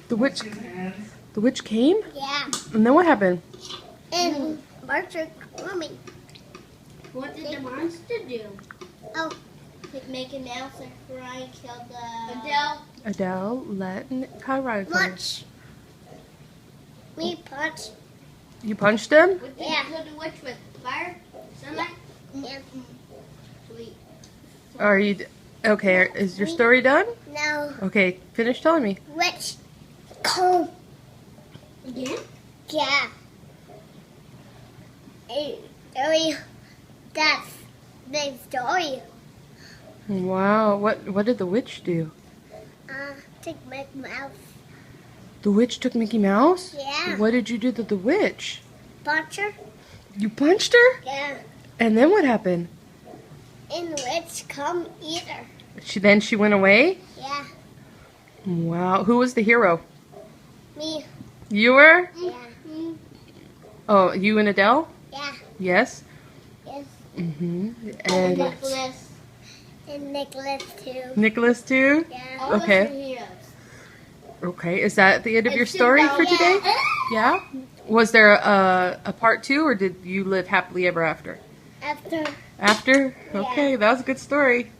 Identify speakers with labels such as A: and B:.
A: The witch. The witch came?
B: Yeah.
A: And then what happened?
B: And monster coming.
C: What did the monster do?
B: Oh,
C: Like make a mouse and cry and kill the Adele.
A: Adele let Kyride come.
B: punch. Me punch.
A: You punched him?
C: What did
B: Yeah.
C: you kill the witch with? Fire? Sunlight?
B: Yeah.
C: Sweet.
A: Are you okay? Is your story done?
B: No.
A: Okay, finish telling me.
B: Witch. Come.
C: Again?
B: Yeah. Hey, that's the story.
A: Wow, what did the witch do?
B: Take my mouth.
A: The witch took Mickey Mouse?
B: Yeah.
A: What did you do to the witch?
B: Puncher.
A: You punched her?
B: Yeah.
A: And then what happened?
B: And witch come eat her.
A: She went away?
B: Yeah.
A: Wow. Who was the hero?
B: Me.
A: You were?
B: Yeah.
A: Oh, you and Adele?
B: Yeah.
A: Yes.
B: Yes.
A: Mhm.
C: And
A: And
C: Nicholas.
B: And Nicholas too.
A: Nicholas too?
B: Yeah.
C: All of us
A: Okay.
C: are heroes.
A: Okay. Is that the end of
C: And
A: your story for
C: Cinderella.
A: today? Yeah. Was there a part 2, or did you live happily ever after?
B: After.
A: After?
B: Yeah.
A: Okay, that was a good story.